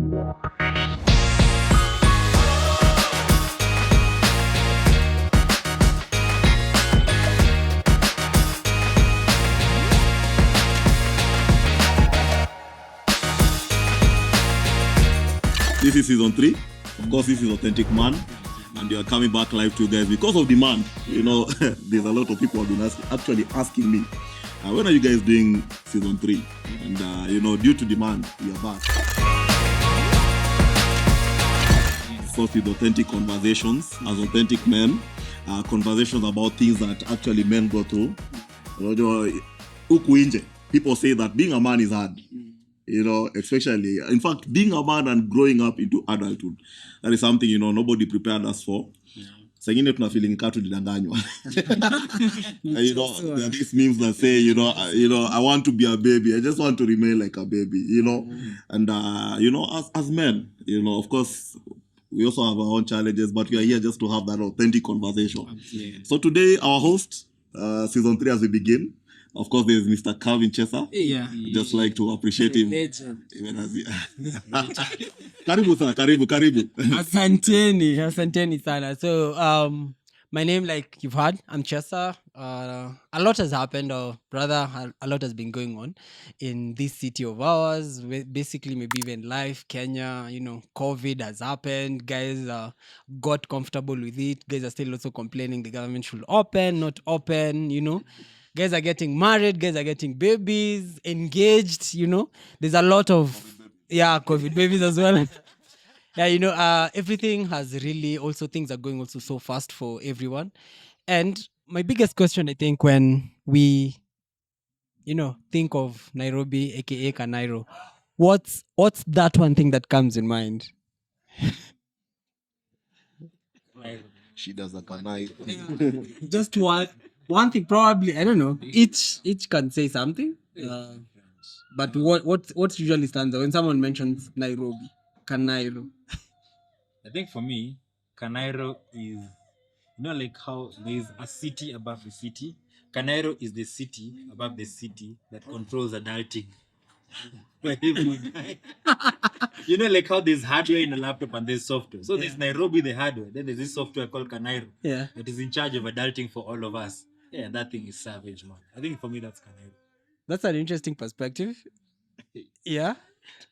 This is season 3. Of course, this is Authentic Man, and you are coming back live to you guys because of demand. You know, there's a lot of people who have been asking me, when are you guys doing season 3? And you know, due to demand, we are back. First with authentic conversations as authentic men, conversations about things that actually men go through. People say that being a man is hard. You know, especially, in fact, being a man and growing up into adulthood, that is something, you know, nobody prepared us for. Sengine tuna feeling katu didanganywa. You know, there are these memes that say, you know, I want to be a baby. I just want to remain like a baby, you know. And, you know, as men, you know, of course, we also have our own challenges, but we are here just to have that authentic conversation. So today, our host, season 3 as we begin, of course, there's Mr. Calvin Chesa. Yeah. Just like to appreciate him. Legend. Even as he... Karibu sana, karibu. Asanteni sana. So, my name, like you've heard, I'm Chesa. A lot has happened, or rather, a lot has been going on in this city of ours. Basically, maybe even life, Kenya, you know, COVID has happened. Guys got comfortable with it. Guys are still also complaining the government should open, not open, you know. Guys are getting married, guys are getting babies, engaged, you know. There's a lot of, COVID babies as well. You know, everything has really, also things are going also so fast for everyone. And my biggest question, I think, when we, you know, think of Nairobi, aka Kanairo, what's that one thing that comes in mind? She does a Kanairo. Just one thing, probably, I don't know. Each can say something. But what usually stands out when someone mentions Nairobi, Kanairo? I think for me, Kanairo is, you know, like how there is a city above the city. Kanairo is the city above the city that controls adulting. You know, like how there's hardware in a laptop and there's software. So there's Nairobi, the hardware. Then there's this software called Kanairo that is in charge of adulting for all of us. Yeah, that thing is savage, man. I think for me, that's Kanairo. That's an interesting perspective. Yeah,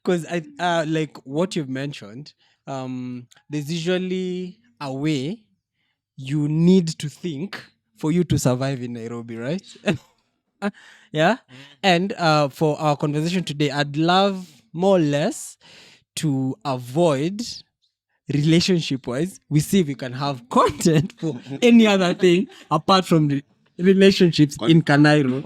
because I like what you've mentioned. There's usually a way you need to think for you to survive in Nairobi, right? Yeah. And for our conversation today, I'd love more or less to avoid relationship-wise. We see if we can have content for any other thing apart from the relationships in Kanairo.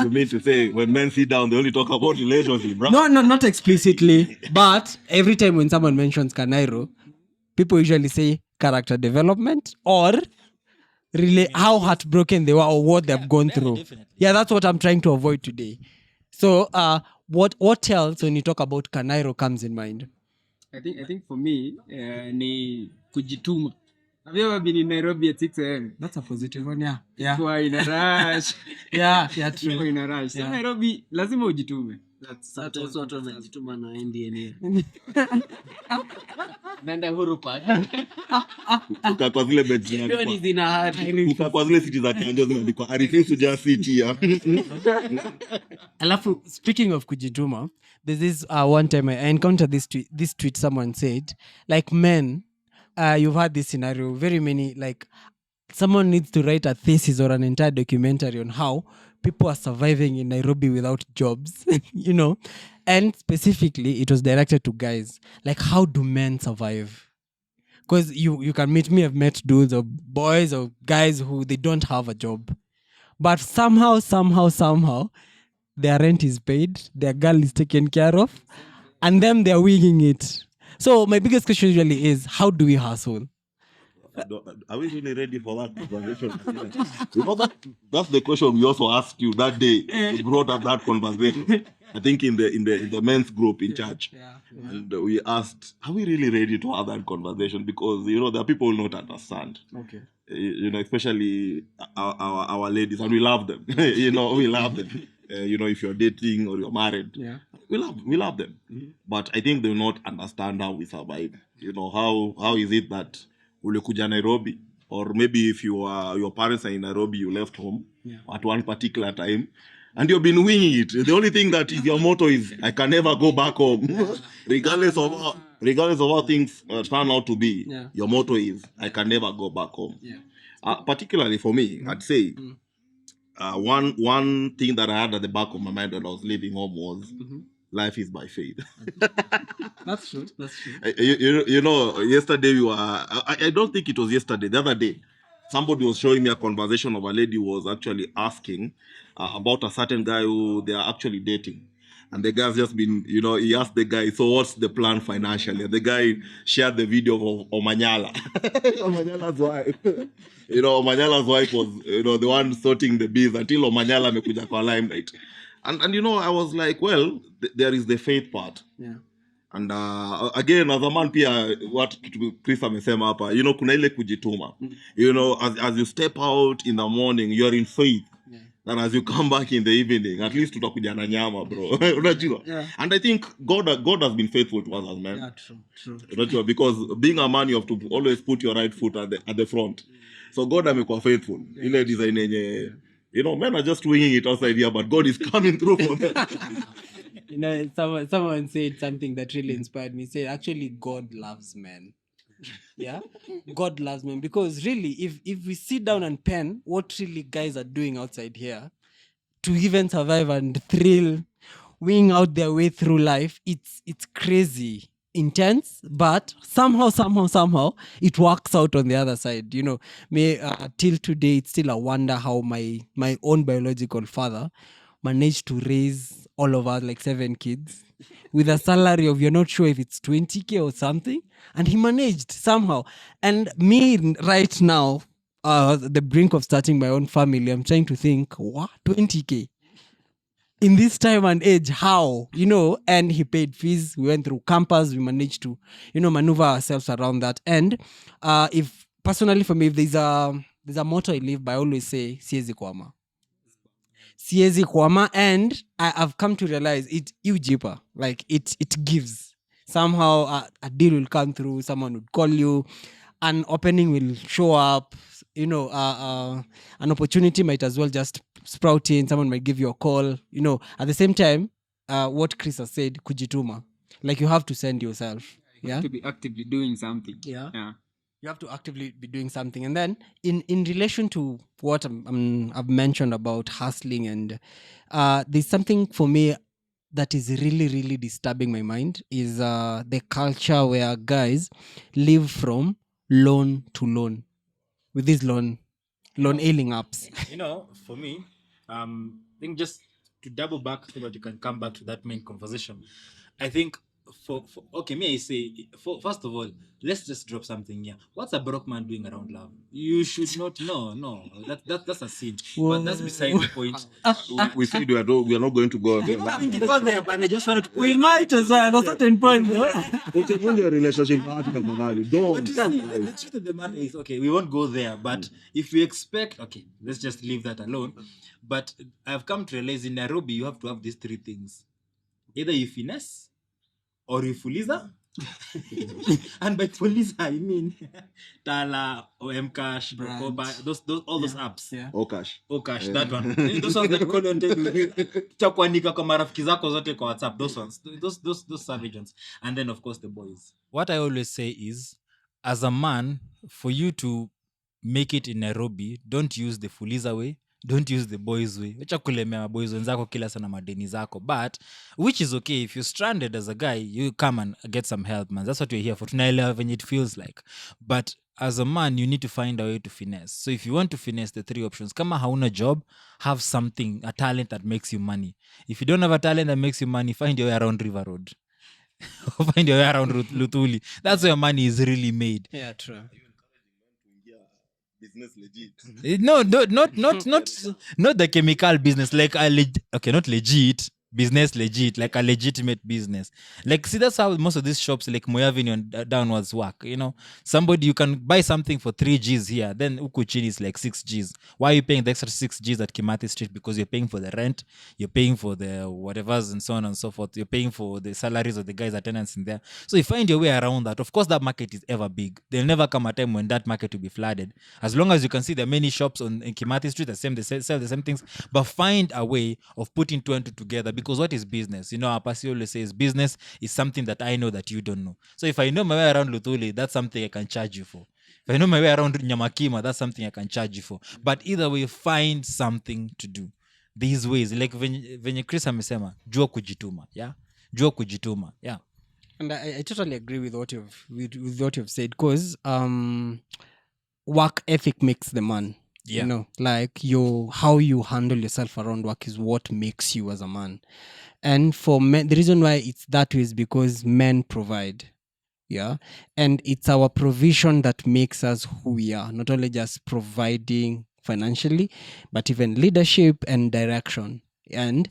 You mean to say when men sit down, they only talk about relationships, bro? No, not explicitly. But every time when someone mentions Kanairo, people usually say character development or how heartbroken they were or what they've gone through. Definitely. Yeah, that's what I'm trying to avoid today. So, what else when you talk about Kanairo comes in mind? I think for me, ni kujituma. Have you ever been in Nairobi at 6 a.m.? That's a positive one, yeah. Kwa in a rush. Yeah, true. Kwa in a rush. So Nairobi, lazima ujitume. That's also what wanajituma na NDNA. Nenda Huru Park. Kwa zile beds Ndio ni zina hari. kwa zile city za Kenya zimeandikwa I refuse to just sit here. Alafu, speaking of kujituma, there's this one time I encountered this tweet someone said, like men, you've had this scenario, very many, like someone needs to write a thesis or an entire documentary on how people are surviving in Nairobi without jobs, you know, and specifically it was directed to guys. Like, how do men survive? Because you can meet me, I've met dudes or boys or guys who they don't have a job, but somehow their rent is paid, their girl is taken care of, and them they're winging it. So my biggest question usually is, how do we hustle? Are we really ready for that conversation? You know, that's the question we also asked you that day. You brought up that conversation. I think in the men's group in church. And we asked, are we really ready to have that conversation? Because, you know, there are people who don't understand. Okay. You know, especially our ladies, and we love them. You know, we love them. if you're dating or you're married, Yeah. we love them. But I think they will not understand how we survive. How is it that ulikuja Nairobi, or maybe if your parents are in Nairobi, you left home at one particular time, and you've been winging it. The only thing that is your motto is, I can never go back home. regardless of how things turn out to be. Your motto is, I can never go back home. Particularly for me, I'd say one thing that I had at the back of my mind when I was leaving home was, life is by faith. That's true. Yesterday I don't think it was yesterday, the other day, somebody was showing me a conversation of a lady who was actually asking about a certain guy who they are actually dating. And the guy's just been, he asked the guy, so what's the plan financially? And the guy shared the video of Omanyala. Omanyala's wife. Omanyala's wife was, the one sorting the bees until Omanyala mekuja kwa limelight. And I was like, well, there is the faith part. Yeah. And again, as a man pia, what Chris amesema hapa, kuna ile kujituma. As you step out in the morning, you're in faith. Yeah. And as you come back in the evening, at least tutakuja na nyama, bro. Unajua? Yeah. And I think God has been faithful to us as men. Yeah, true. Unajua? Because being a man, you have to always put your right foot at the front. So God amekuwa faithful. Yeah. Ile design yenye, men are just winging it outside here, but God is coming through for them. Someone said something that really inspired me. Said, actually, God loves men. Yeah, God loves men, because really, if we sit down and pen what really guys are doing outside here to even survive and thrill, wing out their way through life, it's crazy intense, but somehow it works out on the other side. Till today, it's still a wonder how my own biological father managed to raise all of us, like 7 kids, with a salary of, you're not sure if it's 20K or something, and he managed somehow. And me right now, at the brink of starting my own family, I'm trying to think, what, 20K? In this time and age, how? And he paid fees, we went through campus, we managed to, maneuver ourselves around that. And if personally for me, if there's a motto I live by, I always say, siezi kwama, and I've come to realize it ujipa, like it gives. Somehow a deal will come through, someone would call you, an opening will show up, an opportunity might as well just sprout in, someone might give you a call, at the same time, what Chris has said, kujituma, like you have to send yourself. You have to be actively doing something. Yeah. You have to actively be doing something. And then in relation to what I've mentioned about hustling, and there's something for me that is really, really disturbing my mind, is the culture where guys live from loan to loan with these loan ailing apps. For me, I think just to double back so that you can come back to that main conversation, I think I say, first of all, let's just drop something here. What's a broke man doing around love? You should not. No. That's a sin. But that's beside the point. We said we are not going to go there. But I just wanted to. We might as well at a certain point. It's a relationship. Don't. The truth of the matter is, okay, we won't go there. But if we expect, okay, let's just leave that alone. But I've come to realize in Nairobi, you have to have these 3 things: either you finesse, or you fuliza, and by fuliza I mean Tala or Mcash, Brokoba, those all those apps. Yeah. Okash, yeah. That one. Those ones that call on chakuandika kwa marafiki zako zote kwa WhatsApp. Those ones. Those savage ones. And then of course the boys. What I always say is, as a man, for you to make it in Nairobi, don't use the fuliza way. Don't use the boys way. Wacha kulemea boys wenzako kila sana madeni zako. But which is okay, if you're stranded as a guy, you come and get some help, man. That's what you're here for. Tunaelewa when it feels like. But as a man, you need to find a way to finesse. So if you want to finesse the 3 options, kama hauna job, have something, a talent that makes you money. If you don't have a talent that makes you money, find your way around River Road. Find your way around Lutuli. That's where money is really made. Yeah, true. Business legit. No, not the chemical business. Like not legit, business legit, like a legitimate business. Like, see, that's how most of these shops like Moyavini and downwards work. You know, somebody, you can buy something for 3 Gs here, then Ukuchini is like 6 Gs. Why are you paying the extra 6 Gs at Kimathi Street? Because you're paying for the rent, you're paying for the whatever's and so on and so forth. You're paying for the salaries of the guys' attendants in there. So you find your way around that. Of course, that market is ever big. There'll never come a time when that market will be flooded. As long as you can see the many shops in Kimathi Street, they sell the same things, but find a way of putting two and two together. Because what is business? You know, Apasi always says business is something that I know that you don't know. So if I know my way around Luthuli, that's something I can charge you for. If I know my way around Nyamakima, that's something I can charge you for. But either way, find something to do. These ways, like venye Chris amesema, jua kujituma, yeah? Jua kujituma, yeah. And I totally agree with what you've said, because work ethic makes the man. Yeah. You know, like how you handle yourself around work is what makes you as a man. And for men, the reason why it's that way is because men provide. Yeah. And it's our provision that makes us who we are, not only just providing financially, but even leadership and direction. And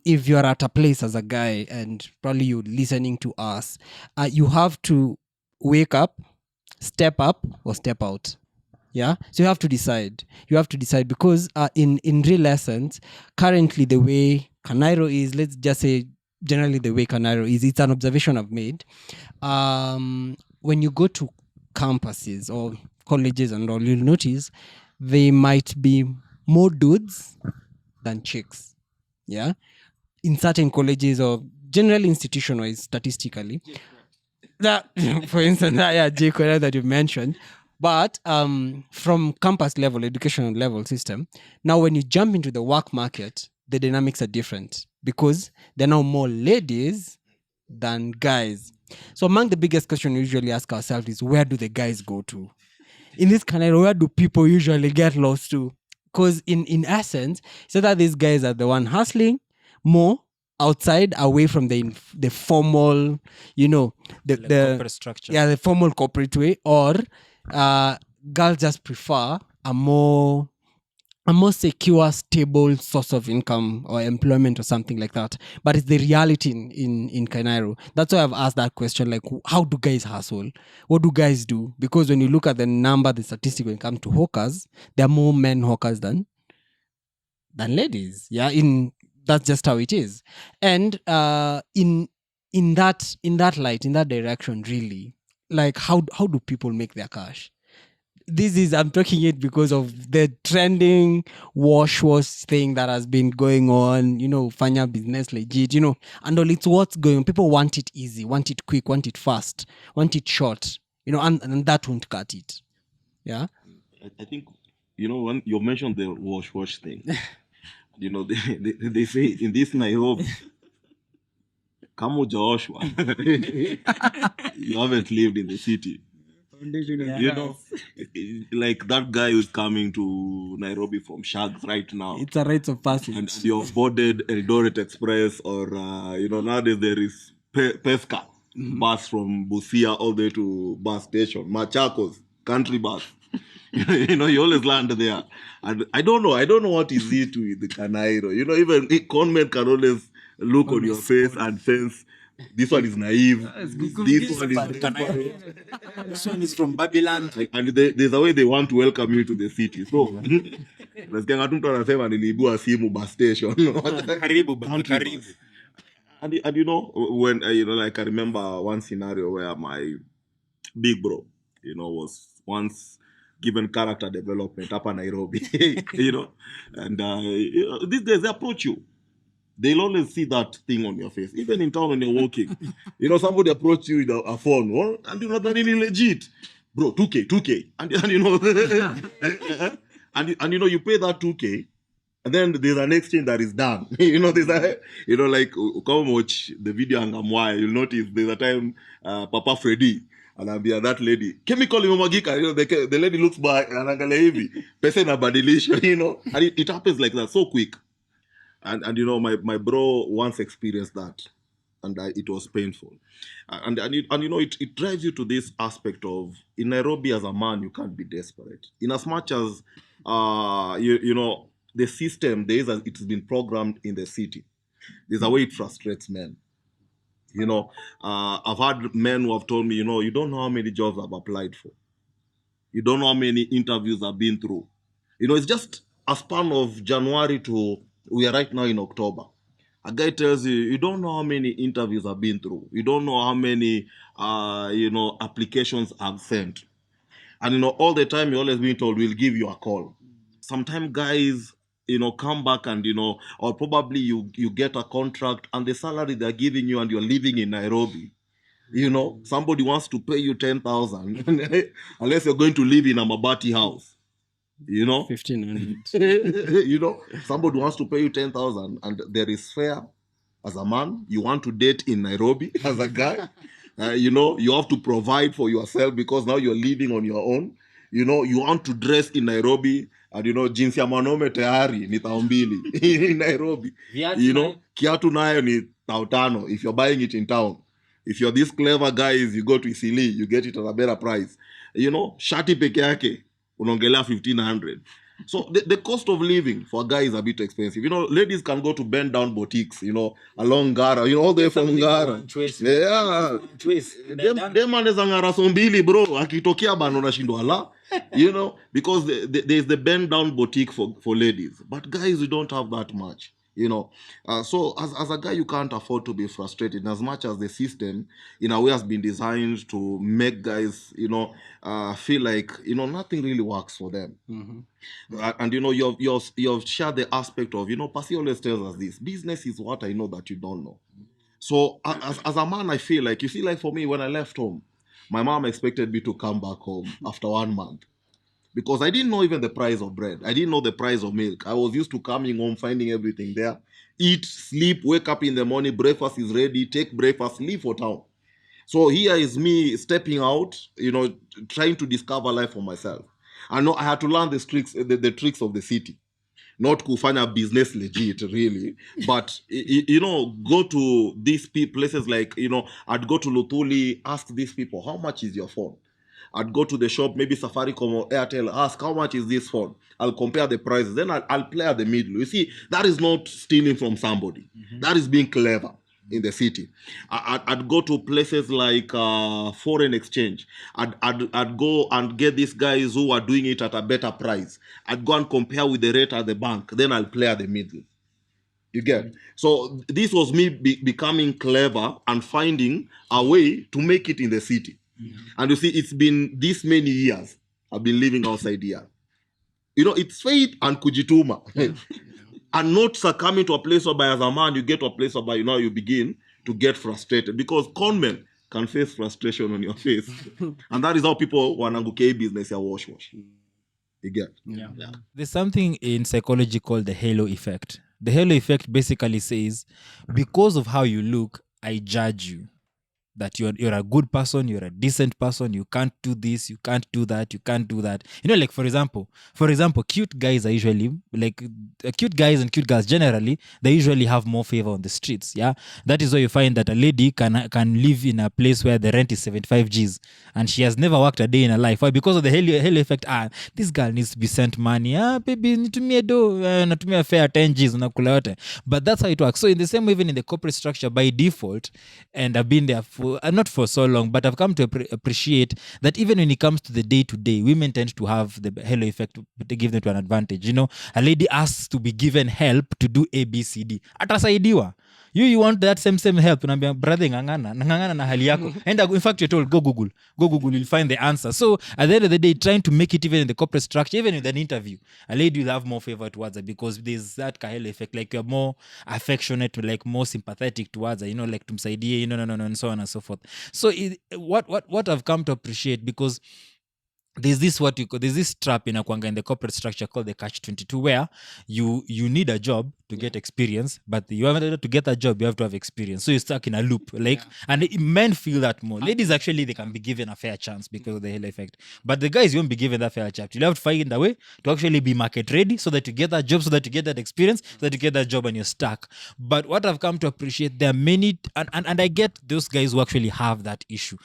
if you're at a place as a guy, and probably you're listening to us, you have to wake up, step up, or step out. Yeah. So you have to decide. Because in real essence, currently the way Kanairo is, let's just say generally the way Kanairo is, it's an observation I've made. When you go to campuses or colleges and all, you'll notice they might be more dudes than chicks. Yeah. In certain colleges or generally institution-wise, statistically. That, for instance, that you mentioned. But from campus level, educational level system, now when you jump into the work market, the dynamics are different because there are now more ladies than guys. So among the biggest questions we usually ask ourselves is, where do the guys go to? In this Kanairo, where do people usually get lost to? Because in essence, so that these guys are the one hustling more outside, away from the formal, you know, the corporate structure. Yeah, the formal corporate way, or girls just prefer a more secure, stable source of income or employment or something like that. But it's the reality in Kanairo. That's why I've asked that question, like, how do guys hustle? What do guys do? Because when you look at the statistic when it comes to hawkers, there are more men hawkers than ladies. Yeah, that's just how it is. And in that light, in that direction, really, like how do people make their cash? I'm talking it because of the trending wash thing that has been going on, you know, fanya business legit, you know, and all, it's what's going on. People want it easy, want it quick, want it fast, want it short, you know, and that won't cut it. Yeah. I think, you know, when you mentioned the wash thing, you know, they say in this Nairobi, kama hujaoshwa, you haven't lived in the city. You know, like that guy who's coming to Nairobi from Shags right now. It's a rite of passage. And you've boarded Eldoret Express, or, you know, nowadays there is Pesca bus from Busia all the way to bus station, Machakos, country bus. You know, you always land there. And I don't know what is it with the Kanairo. You know, even conmen can always look on your face and sense, this one is naive. This one is from Babylon. And there's a way they want to welcome you to the city. So, nasikia mtu anasema niliibua simu bus station. Karibu. And you know, when you know, like I remember one scenario where my big bro, you know, was once given character development up in Nairobi, you know, and these days they approach you. They'll always see that thing on your face, even in town when you're walking. You know, somebody approach you with a phone, oh, and you know that really legit, bro. 2K, and you know, and you know, you pay that 2K, and then there's an exchange that is done. You know, you know, like come watch the video and you'll notice there's a time Papa Freddy. And I'll be that lady. Chemical imamagika, you know, the lady looks back and angalia hivi. Pesa inabadilisha, you know. And it happens like that, so quick. And you know, my bro once experienced that. And it was painful. And you know, it drives you to this aspect of, in Nairobi as a man, you can't be desperate. In as much as, you know, the system, it's been programmed in the city. There's a way it frustrates men. You know, I've had men who have told me, you don't know how many jobs I've applied for. You don't know how many interviews I've been through. It's just a span of January to, we are right now in October. A guy tells you, you don't know how many interviews I've been through. You don't know how many, applications I've sent. And, all the time you're always being told, we'll give you a call. Sometimes guys, come back and, or probably you get a contract and the salary they're giving you and you're living in Nairobi. Somebody wants to pay you 10,000 unless you're going to live in a Mabati house. 1,500. Somebody wants to pay you 10,000 and there is fare as a man. You want to date in Nairobi as a guy. You have to provide for yourself because now you're living on your own. You want to dress in Nairobi and jinsi ya mwanaume tayari ni 2,000 in Nairobi. Kiatu nayo ni 5,000 if you're buying it in town. If you're these clever guys, you go to Isili, you get it at a better price. Shati peke yake unaongelea 1,500. So the cost of living for a guy is a bit expensive. Ladies can go to bend down boutiques, along Ngara, all the way from Ngara. Yeah. Dem anaweza ngara so mbili bro, akitokea bana unashindwa la. Because there's the bend down boutique for ladies. But guys, we don't have that much. So as a guy, you can't afford to be frustrated as much as the system in a way has been designed to make guys feel like nothing really works for them. And you've shared the aspect of Pasi always tells us this: business is what I know that you don't know. So as a man, I feel like for me, when I left home, my mom expected me to come back home after 1 month. Because I didn't know even the price of bread. I didn't know the price of milk. I was used to coming home, finding everything there. Eat, sleep, wake up in the morning, breakfast is ready, take breakfast, leave for town. So here is me stepping out, trying to discover life for myself. I know I had to learn the tricks of the city. Not kufanya business legit, really. But, go to these places like, I'd go to Luthuli, ask these people, how much is your phone? I'd go to the shop, maybe Safaricom or Airtel, ask how much is this phone? I'll compare the prices. Then I'll play at the middle. You see, that is not stealing from somebody. That is being clever in the city. I'd go to places like foreign exchange. I'd go and get these guys who are doing it at a better price. I'd go and compare with the rate at the bank. Then I'll play at the middle. You get? So this was me becoming clever and finding a way to make it in the city. And you see, it's been this many years I've been living outside here. It's faith and kujituma. And not succumbing to a place whereby as a man you get to a place whereby you begin to get frustrated. Because conmen can face frustration on your face. And that is how people wananguke business ya wash. You get? Yeah. There's something in psychology called the halo effect. The halo effect basically says, because of how you look, I judge you. That you're a good person, you're a decent person, you can't do this, you can't do that, you can't do that. Like for example, cute guys are usually cute guys and cute girls generally, they usually have more favor on the streets. Yeah, that is why you find that a lady can live in a place where the rent is 75 G's and she has never worked a day in her life. Why? Because of the halo effect. This girl needs to be sent money. Baby, nitumie do, natumia fair 10 G's unakula yote. But that's how it works. So in the same way, even in the corporate structure, by default, and I've been there not for so long, but I've come to appreciate that even when it comes to the day-to-day, women tend to have the halo effect to give them to an advantage. A lady asks to be given help to do A, B, C, D. Atasaidiwa. You want that same help. Unaambia, brother, ngangana na hali yako. And in fact, you're told, go Google, you'll find the answer. So at the end of the day, trying to make it even in the corporate structure, even with an interview, a lady will have more favor towards her because there's that kahelo effect. Like you're more affectionate, like more sympathetic towards her, like tumsaidie, and so on and so forth. So what I've come to appreciate, because there's this trap in the corporate structure called the catch-22, where you need a job to get experience, but you have to get a job, you have to have experience. So you're stuck in a loop. And men feel that more. Ladies, actually, they can be given a fair chance because of the halo effect. But the guys, you won't be given that fair chance. You'll have to find a way to actually be market ready so that you get that job, so that you get that experience, so that you get that job and you're stuck. But what I've come to appreciate, there are many, and I get those guys who actually have that issue.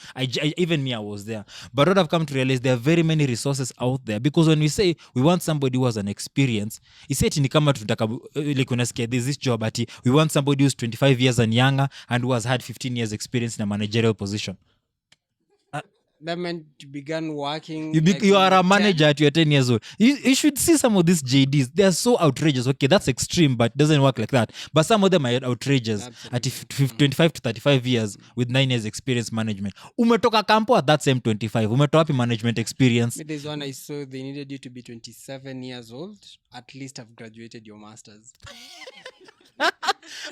Even me, I was there. But what I've come to realize, there are very very many resources out there, because when we say we want somebody who has an experience, iseti ni kama tunataka like unasikia there's this job ati we want somebody who's 25 years and younger and who has had 15 years experience in a managerial position. That meant you began working. You are a manager at your 10 years old. You should see some of these JDs. They are so outrageous. Okay, that's extreme, but doesn't work like that. But some of them are outrageous. At 25 to 35 years with 9 years experience management. Umetoka campo at that same 25. Umetoka wapi management experience. There's one I saw, they needed you to be 27 years old. At least have graduated your master's.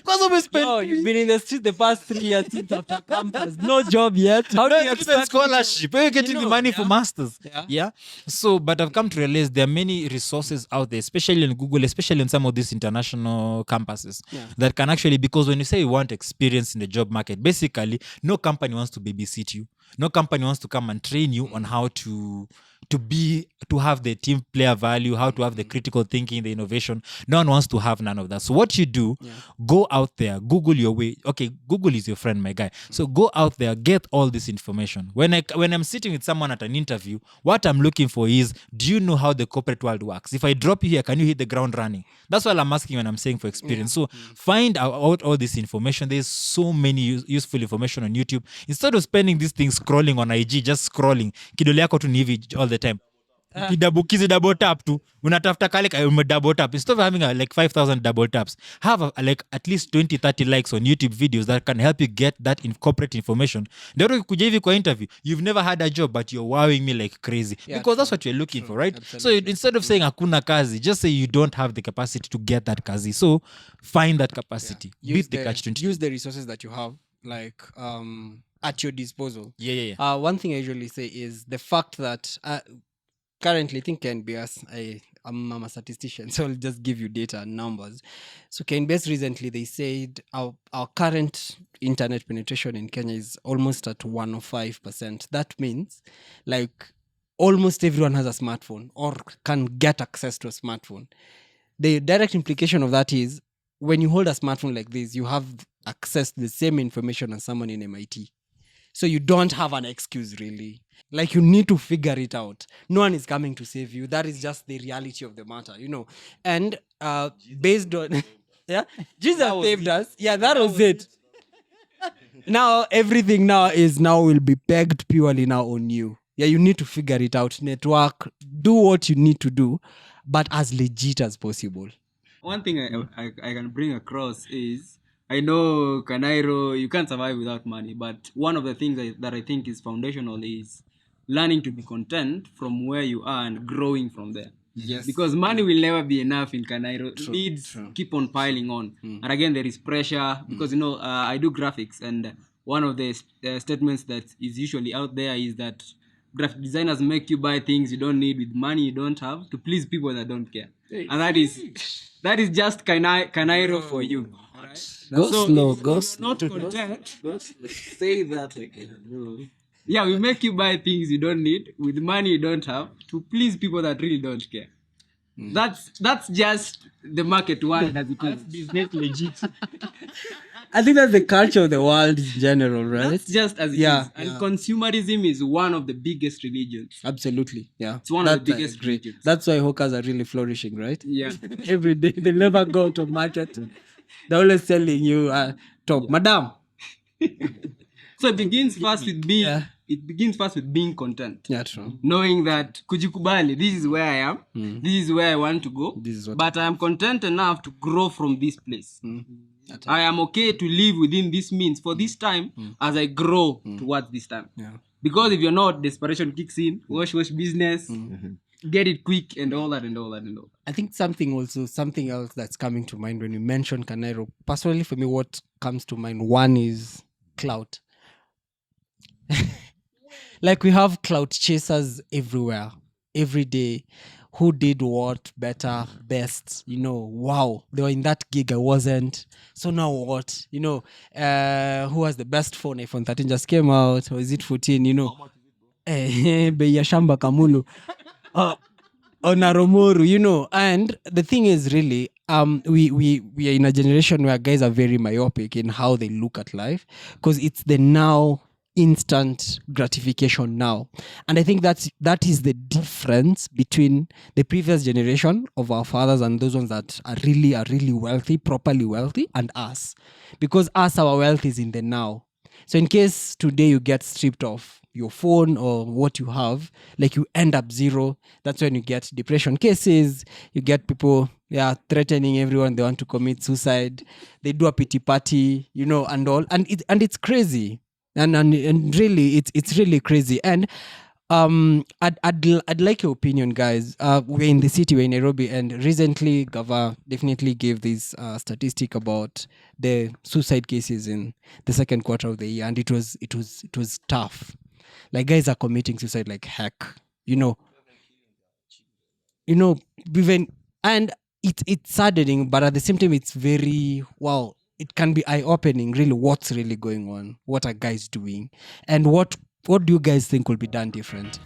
You've been in the street the past 3 years since after campus. No job yet. How do you expect scholarship? You're getting the money for masters. Yeah. So, but I've come to realize there are many resources out there, especially on Google, especially on some of these international campuses, that can actually, because when you say you want experience in the job market, basically, no company wants to babysit you. No company wants to come and train you on how to have the team player value, how to have the critical thinking, the innovation. No one wants to have none of that. So what you do, go out there, Google your way. Okay, Google is your friend, my guy. So go out there, get all this information. When I'm sitting with someone at an interview, what I'm looking for is, do you know how the corporate world works? If I drop you here, can you hit the ground running? That's what I'm asking when I'm saying for experience. So find out all this information. There's so many useful information on YouTube. Instead of spending these things scrolling on IG, just scrolling, kidole yako tu ni hivi all the time. Kidabukizi double tap tu unatafuta kale double tap. Instead of having like 5,000 double taps, have like at least 20-30 likes on YouTube videos that can help you get that corporate information. Ndio kuja hivi kwa interview, you've never had a job but you're wowing me like crazy, because that's what you're looking for, right? Absolutely. So instead of saying hakuna kazi, just say you don't have the capacity to get that kazi. So find that capacity. Beat the catch-22. Use the resources that you have, like at your disposal. One thing I usually say is the fact that currently, I think KNBS, I'm a statistician, so I'll just give you data and numbers. So KNBS recently, they said our current internet penetration in Kenya is almost at 105%. That means like almost everyone has a smartphone or can get access to a smartphone. The direct implication of that is when you hold a smartphone like this, you have access to the same information as someone in MIT. So you don't have an excuse, really. Like, you need to figure it out. No one is coming to save you. That is just the reality of the matter, you know. And based on... Jesus saved us. Yeah, that was it. Now, everything will be pegged purely now on you. Yeah, you need to figure it out. Network, do what you need to do, but as legit as possible. One thing I can bring across is, I know, Kanairo, you can't survive without money, but one of the things that I think is foundational is learning to be content from where you are and growing from there. Yes. Because money will never be enough in Kanairo. Needs keep on piling on. And again, there is pressure because, I do graphics, and one of the statements that is usually out there is that graphic designers make you buy things you don't need with money you don't have to please people that don't care. And that is just Kanairo for you. Right? Go slow. Not content. Say that again. Yeah, we make you buy things you don't need with money you don't have to please people that really don't care. That's just the market one as it is. Business legit. I think that's the culture of the world in general, right? That's just as it is. And consumerism is one of the biggest religions. Absolutely, yeah. It's one of the biggest religions. That's why hawkers are really flourishing, right? Yeah. Every day, they never go to market. They're always selling you top. Madam. So it begins first with being content. Yeah, true. Knowing that kujikubali, this is where I am, this is where I want to go, but I am content enough to grow from this place. I am okay to live within this means for this time as I grow towards this time. Yeah. Because if you're not, desperation kicks in, wash business, get it quick and all that. I think something else that's coming to mind when you mention Kanairo. Personally, for me, what comes to mind, one is clout. Like, we have clout chasers everywhere, every day. Who did what better, best? Wow, they were in that gig, I wasn't. So now what? Who has the best phone? iPhone 13 just came out, or is it 14? Beya Shamba Kamulu, Onaromoru. And the thing is, really, we are in a generation where guys are very myopic in how they look at life, because it's the now instant gratification now. And I think that is the difference between the previous generation of our fathers and those ones that are really wealthy, properly wealthy, and us. Because us, our wealth is in the now. So in case today you get stripped of your phone or what you have, like you end up zero, that's when you get depression cases. You get people threatening everyone, they want to commit suicide, they do a pity party, and all, and it's crazy. And really it's really crazy. And I'd like your opinion, guys. We're in the city, we're in Nairobi, and recently Gava definitely gave this statistic about the suicide cases in the second quarter of the year, and it was tough. Like, guys are committing suicide like heck, even, and it's saddening, but at the same time it's very it can be eye-opening, really, what's really going on, what are guys doing, and what do you guys think will be done different?